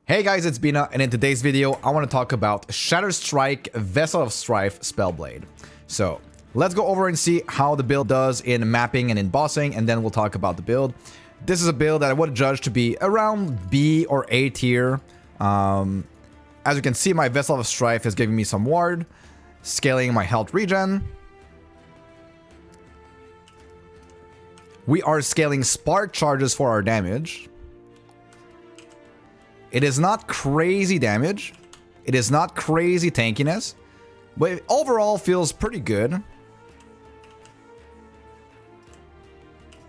Hey guys, it's Bina, and in today's video, I want to talk about Shatter Strike, Vessel of Strife, Spellblade. So, let's go over and see how the build does in mapping and in bossing, and then we'll talk about the build. This is a build that I would judge to be around B or A tier. As you can see, my Vessel of Strife is giving me some ward, scaling my health regen. We are scaling spark charges for our damage. It is not crazy damage. It is not crazy tankiness. But it overall feels pretty good.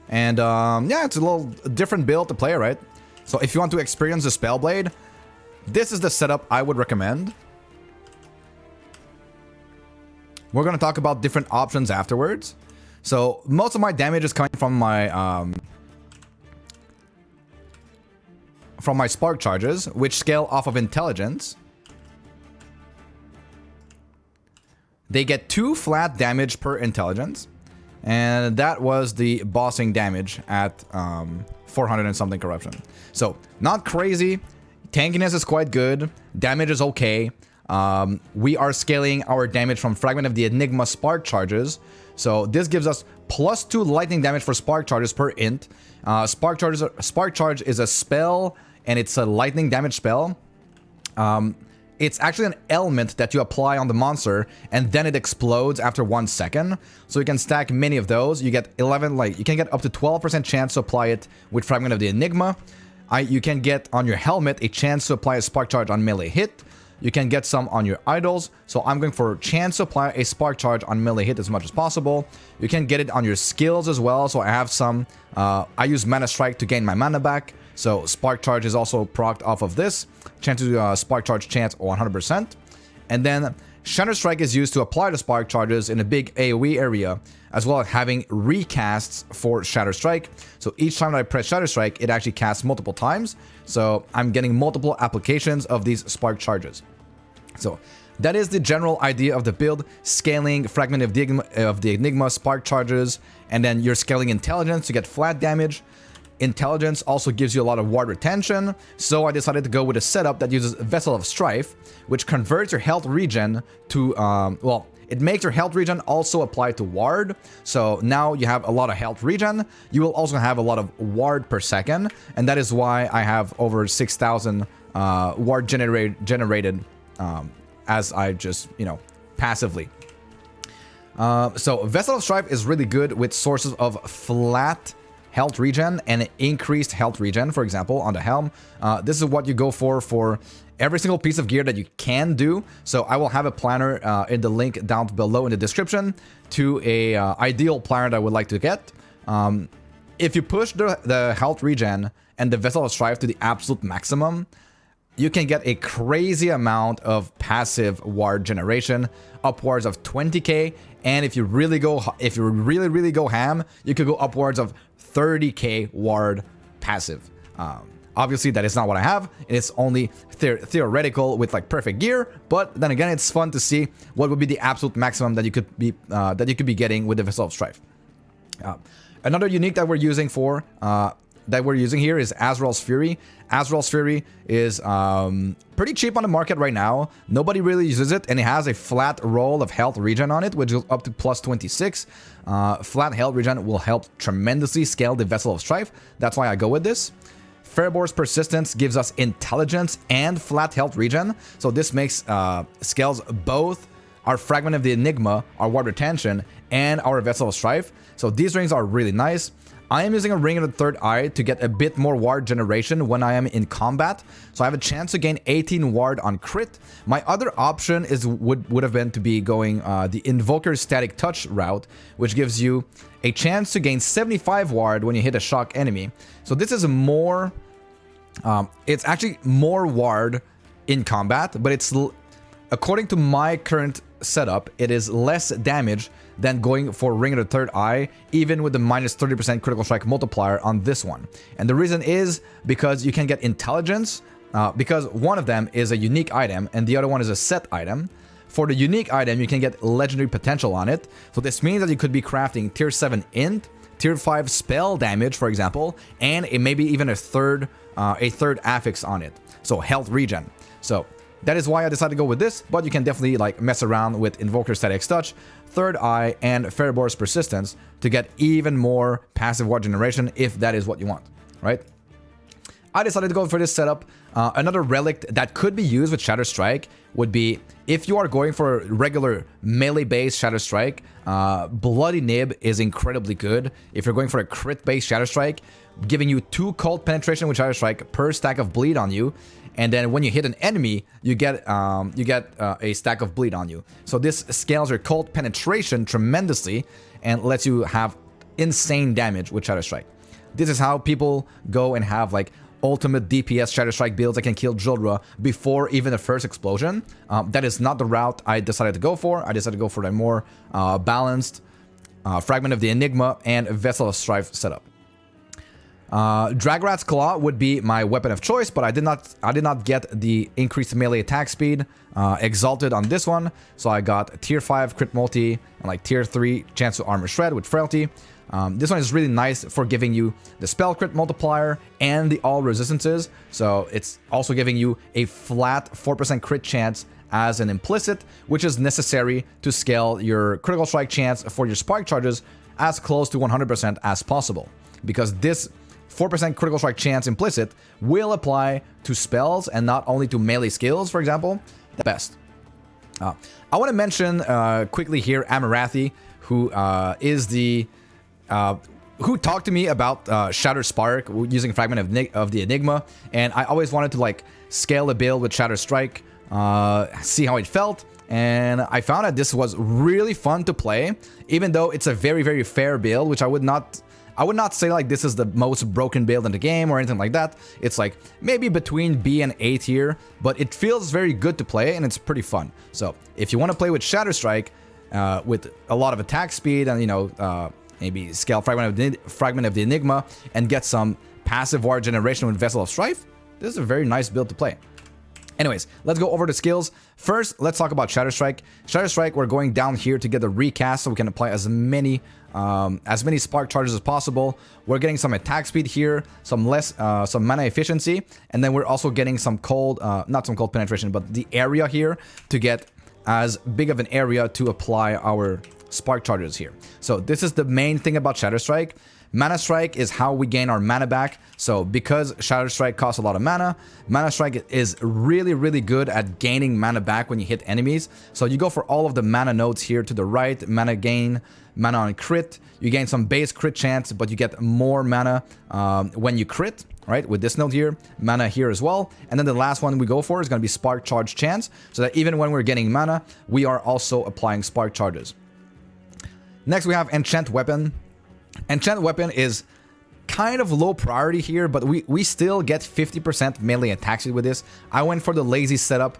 And yeah, it's a little different build to play, right? So if you want to experience the Spellblade, this is the setup I would recommend. We're going to talk about different options afterwards. So most of my damage is coming from my spark charges, which scale off of intelligence. They get 2 flat damage per intelligence, and that was the bossing damage at 400 and something corruption. So not crazy. Tankiness is quite good. Damage is okay. We are scaling our damage from Fragment of the Enigma spark charges. So this gives us +2 lightning damage for spark charges per int. Spark charge is a spell, and it's a lightning damage spell. It's actually an element that you apply on the monster, and then it explodes after 1 second. So you can stack many of those. You get 11, you can get up to 12% chance to apply it with Fragment of the Enigma. You can get on your helmet a chance to apply a spark charge on melee hit. You can get some on your idols. So I'm going for chance to apply a spark charge on melee hit as much as possible. You can get it on your skills as well. So I have some. I use Mana Strike to gain my mana back. So Spark Charge is also procced off of this. Chance to Spark Charge chance 100%. And then Shatter Strike is used to apply the Spark Charges in a big AoE area, as well as having recasts for Shatter Strike. So each time that I press Shatter Strike, it actually casts multiple times. So I'm getting multiple applications of these Spark Charges. So that is the general idea of the build. Scaling Fragment of the Enigma Spark Charges, and then you're scaling Intelligence to get flat damage. Intelligence also gives you a lot of ward retention, so I decided to go with a setup that uses Vessel of Strife, which converts your health regen to, well, it makes your health regen also apply to ward. So now you have a lot of health regen. You will also have a lot of ward per second, and that is why I have over 6,000 ward generated as I just, passively. So Vessel of Strife is really good with sources of flat health regen and increased health regen, for example, on the helm. This is what you go for every single piece of gear that you can do. So I will have a planner in the link down below in the description to a ideal planner that I would like to get. If you push the health regen and the Vessel of Strife to the absolute maximum, you can get a crazy amount of passive ward generation, upwards of 20k, and if you really go ham, you could go upwards of 30k ward passive. Obviously, that is not what I have. It's only theoretical with perfect gear, but then again, it's fun to see what would be the absolute maximum that you could be getting with the Vessel of Strife. Another unique that we're using here is Azrael's Fury. Azrael's Fury is pretty cheap on the market right now. Nobody really uses it, and it has a flat roll of health regen on it, which is up to +26. Flat health regen will help tremendously scale the Vessel of Strife. That's why I go with this. Fairbore's Persistence gives us intelligence and flat health regen. So this makes scales both our Fragment of the Enigma, our ward retention, and our Vessel of Strife. So these rings are really nice. I am using a Ring of the Third Eye to get a bit more ward generation when I am in combat. So I have a chance to gain 18 ward on crit. My other option would have been to be going the Invoker Static Touch route, which gives you a chance to gain 75 ward when you hit a shock enemy. So this is more, it's actually more ward in combat, but it's, according to my current setup, it is less damage than going for Ring of the Third Eye, even with the -30% critical strike multiplier on this one. And the reason is because you can get intelligence, because one of them is a unique item and the other one is a set item. For the unique item, you can get legendary potential on it. So this means that you could be crafting tier 7 int tier 5 spell damage, for example, and it maybe even a third affix on it. So health regen. So that is why I decided to go with this, but you can definitely like mess around with Invoker Static Touch, Third Eye, and Fairbore's Persistence to get even more passive ward generation if that is what you want, right? I decided to go for this setup. Another relic that could be used with Shatter Strike would be, if you are going for a regular melee-based Shatter Strike, Bloody Nib is incredibly good. If you're going for a crit-based Shatter Strike, giving you 2 cold penetration with Shatter Strike per stack of bleed on you, and then when you hit an enemy, you get a stack of bleed on you. So this scales your cold penetration tremendously and lets you have insane damage with Shatter Strike. This is how people go and have like ultimate DPS Shatter Strike builds that can kill Jildra before even the first explosion. That is not the route I decided to go for. I decided to go for a more balanced Fragment of the Enigma and Vessel of Strife setup. Dragrat's Claw would be my weapon of choice, but I did not get the increased melee attack speed exalted on this one, so I got tier 5 crit multi and like tier 3 chance to armor shred with frailty. This one is really nice for giving you the spell crit multiplier and the all resistances, so it's also giving you a flat 4% crit chance as an implicit, which is necessary to scale your critical strike chance for your spark charges as close to 100% as possible, because this 4% critical strike chance implicit will apply to spells and not only to melee skills, for example. The best. I want to mention quickly here Amarathi, who is the who talked to me about Shatter Spark using Fragment of the Enigma, and I always wanted to like scale a build with Shatter Strike, see how it felt, and I found that this was really fun to play, even though it's a very, very fair build, which I would not say like this is the most broken build in the game or anything like that. It's like maybe between B and A tier, but it feels very good to play and it's pretty fun. So if you want to play with Shatter Strike with a lot of attack speed and, you know, maybe scale Fragment of the Enigma and get some passive ward generation with Vessel of Strife, this is a very nice build to play. Anyways, let's go over the skills. First, let's talk about Shatter Strike. Shatter Strike, we're going down here to get the recast so we can apply as many spark charges as possible. We're getting some attack speed here, some mana efficiency, and then we're also getting some cold, not some cold penetration, but the area here to get as big of an area to apply our spark charges here. So this is the main thing about Shatter Strike. Mana Strike is how we gain our mana back. So because Shatter Strike costs a lot of mana, Mana Strike is really, really good at gaining mana back when you hit enemies. So you go for all of the mana nodes here to the right, mana gain, mana on crit. You gain some base crit chance, but you get more mana when you crit, right? With this node here, mana here as well. And then the last one we go for is going to be Spark Charge chance, so that even when we're getting mana, we are also applying Spark Charges. Next, we have Enchant Weapon. Enchant Weapon is kind of low priority here, but we still get 50% melee attack speed with this. I went for the lazy setup,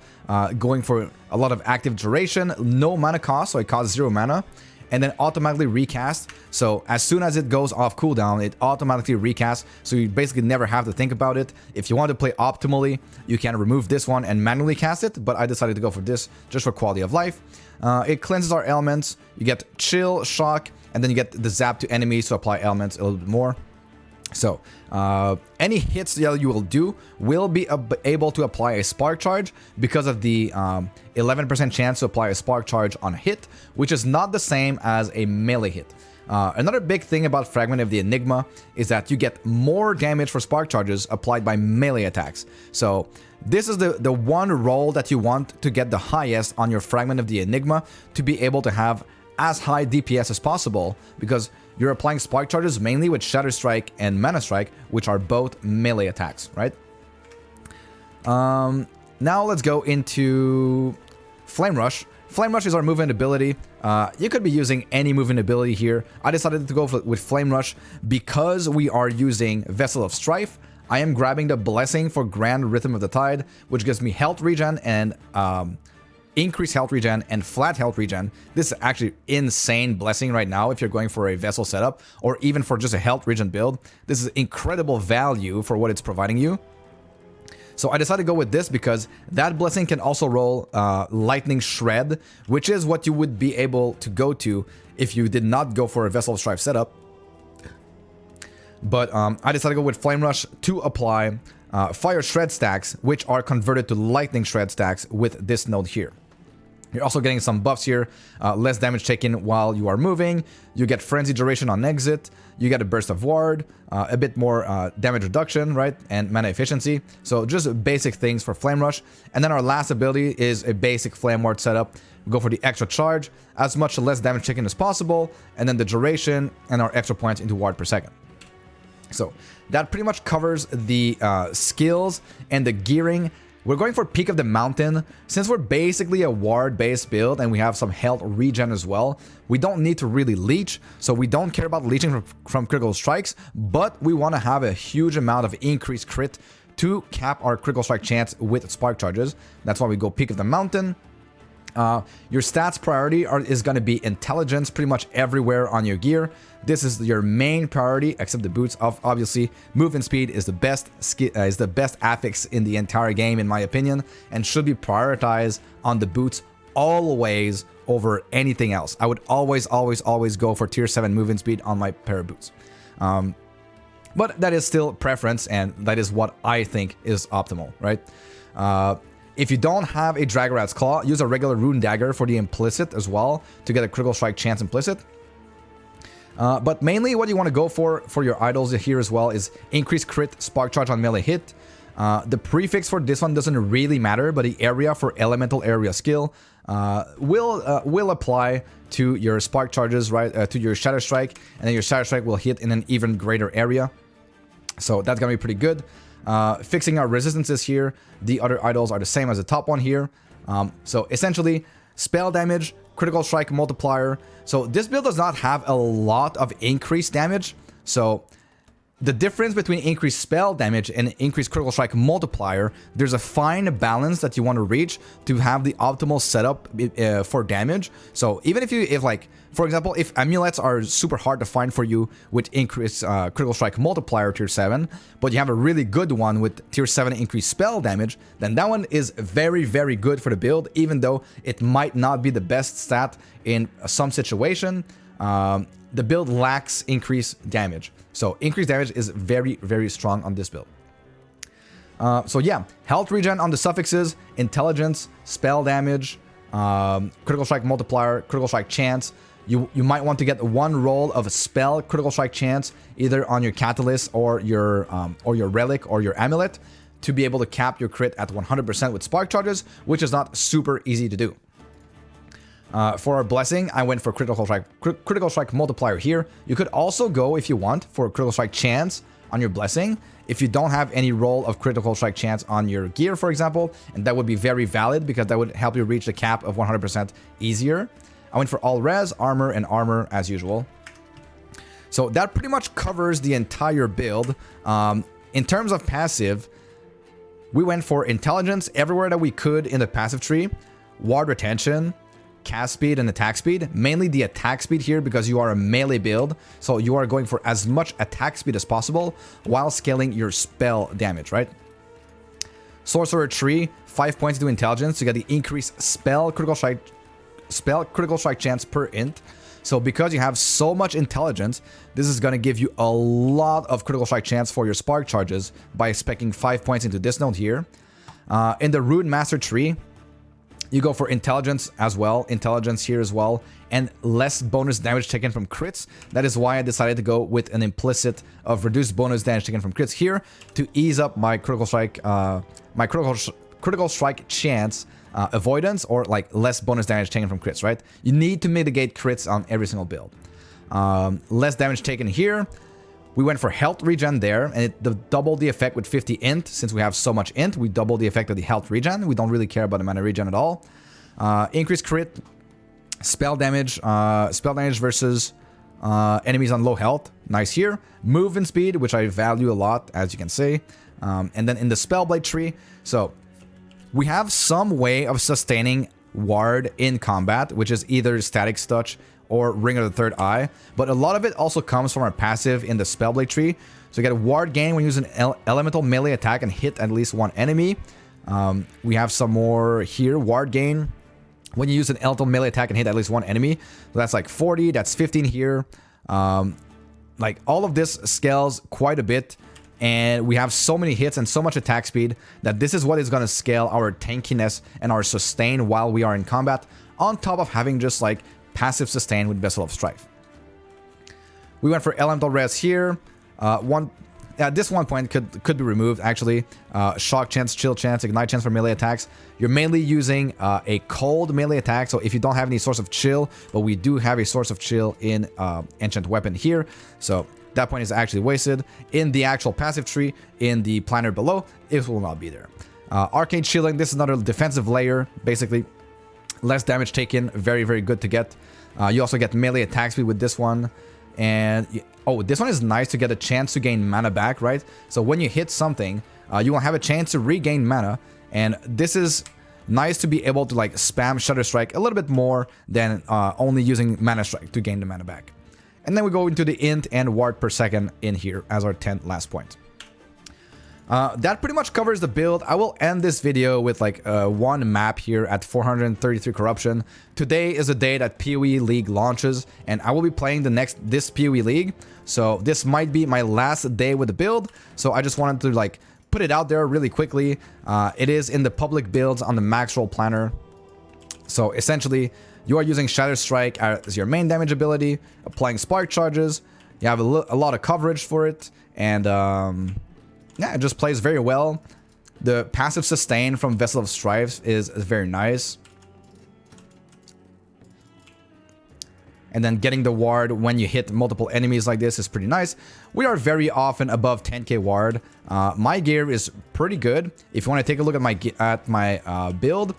going for a lot of active duration, no mana cost, so it costs 0 mana, and then automatically recast. So as soon as it goes off cooldown, it automatically recasts, so you basically never have to think about it. If you want to play optimally, you can remove this one and manually cast it, but I decided to go for this just for quality of life. It cleanses our elements. You get chill, shock, and then you get the zap to enemies to apply elements a little bit more. So any hits that you will do will be able to apply a spark charge because of the 11% chance to apply a spark charge on a hit, which is not the same as a melee hit. Another big thing about Fragment of the Enigma is that you get more damage for spark charges applied by melee attacks. So this is the one role that you want to get the highest on your Fragment of the Enigma, to be able to have as high DPS as possible, because you're applying spark charges mainly with Shatter Strike and Mana Strike, which are both melee attacks, right? Now let's go into Flame Rush. Flame Rush is our movement ability. You could be using any movement ability here. I decided to go with Flame Rush because we are using Vessel of Strife. I am grabbing the Blessing for Grand Rhythm of the Tide, which gives me health regen and increased health regen and flat health regen. This is actually insane blessing right now if you're going for a vessel setup or even for just a health regen build. This is incredible value for what it's providing you. So I decided to go with this because that blessing can also roll Lightning Shred, which is what you would be able to go to if you did not go for a Vessel of Strife setup. But I decided to go with Flame Rush to apply Fire Shred stacks, which are converted to Lightning Shred stacks with this node here. You're also getting some buffs here, less damage taken while you are moving, you get Frenzy Duration on exit, you get a Burst of Ward, a bit more damage reduction, right, and mana efficiency. So just basic things for Flame Rush. And then our last ability is a basic Flame Ward setup. We go for the extra charge, as much less damage taken as possible, and then the duration and our extra points into ward per second. So that pretty much covers the skills and the gearing. We're going for Peak of the Mountain. Since we're basically a ward-based build and we have some health regen as well, we don't need to really leech, so we don't care about leeching from critical strikes, but we want to have a huge amount of increased crit to cap our critical strike chance with spark charges. That's why we go Peak of the Mountain. Your stats priority is going to be intelligence pretty much everywhere on your gear. This is your main priority, except the boots. Obviously, movement speed is the best affix in the entire game, in my opinion, and should be prioritized on the boots always over anything else. I would always go for tier 7 movement speed on my pair of boots. But that is still preference, and that is what I think is optimal, right? If you don't have a Dragorat's Claw, use a regular Rune Dagger for the implicit as well to get a critical strike chance implicit. But mainly what you want to go for your idols here as well is increased crit, spark charge on melee hit. The prefix for this one doesn't really matter, but the area for elemental area skill will apply to your spark charges, right? To your Shatter Strike, and then your Shatter Strike will hit in an even greater area. So that's gonna be pretty good. Fixing our resistances here. The other idols are the same as the top one here. So essentially, spell damage, critical strike multiplier. So this build does not have a lot of increased damage. So the difference between increased spell damage and increased critical strike multiplier, there's a fine balance that you want to reach to have the optimal setup for damage. So even if like, for example, if amulets are super hard to find for you with increased critical strike multiplier tier 7, but you have a really good one with tier 7 increased spell damage, then that one is very, very good for the build, even though it might not be the best stat in some situation. The build lacks increased damage. So increased damage is very, very strong on this build. So yeah, health regen on the suffixes, intelligence, spell damage, critical strike multiplier, critical strike chance. You might want to get one roll of a spell critical strike chance, either on your catalyst or your relic or your amulet, to be able to cap your crit at 100% with spark charges, which is not super easy to do. For our blessing, I went for critical strike multiplier here. You could also go, if you want, for critical strike chance on your blessing if you don't have any roll of critical strike chance on your gear, for example, and that would be very valid because that would help you reach the cap of 100% easier. I went for all res, armor, and armor as usual. So that pretty much covers the entire build. In terms of passive, we went for intelligence everywhere that we could in the passive tree, ward retention, cast speed, and attack speed. Mainly the attack speed here because you are a melee build, so you are going for as much attack speed as possible while scaling your spell damage, right? Sorcerer tree, 5 points to intelligence to get the increased spell critical strike chance per int. So because you have so much intelligence, this is going to give you a lot of critical strike chance for your spark charges by speccing 5 points into this node here. In the Rune Master tree, you go for intelligence as well, intelligence here as well, and less bonus damage taken from crits. That is why I decided to go with an implicit of reduced bonus damage taken from crits here to ease up my critical strike, critical strike chance avoidance, or like less bonus damage taken from crits, right? You need to mitigate crits on every single build. Less damage taken here. We went for health regen there, and it doubled the effect with 50 int. Since we have so much int, we double the effect of the health regen. We don't really care about the mana regen at all. Increased crit, spell damage versus enemies on low health. Nice here. Movement speed, which I value a lot, as you can see. And then in the Spellblade tree, so we have some way of sustaining ward in combat, which is either Static Touch or Ring of the Third Eye, but a lot of it also comes from our passive in the Spellblade tree. So you get a ward gain when you use an elemental melee attack and hit at least one enemy. We have some more here, ward gain when you use an elemental melee attack and hit at least one enemy. So that's like 40, that's 15 here. like all of this scales quite a bit, and we have so many hits and so much attack speed that this is what is going to scale our tankiness and our sustain while we are in combat, on top of having just like passive sustain with Vessel of Strife. We went for Elemental Res here. This 1 point could be removed actually. Shock chance, chill chance, ignite chance for melee attacks. You're mainly using a cold melee attack, so if you don't have any source of chill, but we do have a source of chill in enchant weapon here, so that point is actually wasted. In the actual passive tree, in the planner below, it will not be there. Arcane Shielding, this is another defensive layer, basically. Less damage taken, very, very good to get. You also get melee attack speed with this one. And, oh, this one is nice to get a chance to gain mana back, right? So when you hit something, you will have a chance to regain mana. And this is nice to be able to, like, spam Shatter Strike a little bit more than only using Mana Strike to gain the mana back. And then we go into the Int and Ward per second in here as our 10th last point. That pretty much covers the build. I will end this video with like one map here at 433 corruption. Today is the day that PoE League launches, and I will be playing this PoE League. So this might be my last day with the build. So I just wanted to like put it out there really quickly. It is in the public builds on the max roll planner. So essentially, you are using Shatter Strike as your main damage ability, applying Spark Charges. You have a lot of coverage for it, and yeah, it just plays very well. The passive sustain from Vessel of Strife is very nice. And then getting the ward when you hit multiple enemies like this is pretty nice. We are very often above 10k ward. My gear is pretty good. If you want to take a look at my build,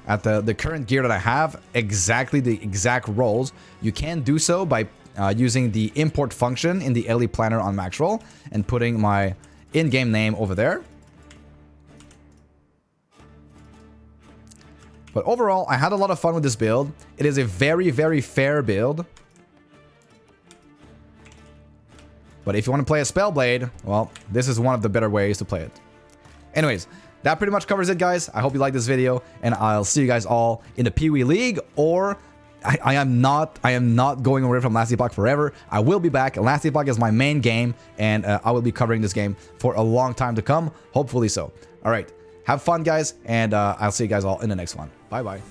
at the current gear that I have, exactly the exact rolls, you can do so by using the import function in the LE planner on max roll and putting my in-game name over there. But overall, I had a lot of fun with this build. It is a very, very fair build. But if you want to play a Spellblade, well, this is one of the better ways to play it. Anyways, that pretty much covers it, guys. I hope you liked this video, and I'll see you guys all in the PoE League, or I am not going away from Last Epoch forever. I will be back. Last Epoch is my main game, and I will be covering this game for a long time to come. Hopefully so. All right. Have fun, guys, and I'll see you guys all in the next one. Bye-bye.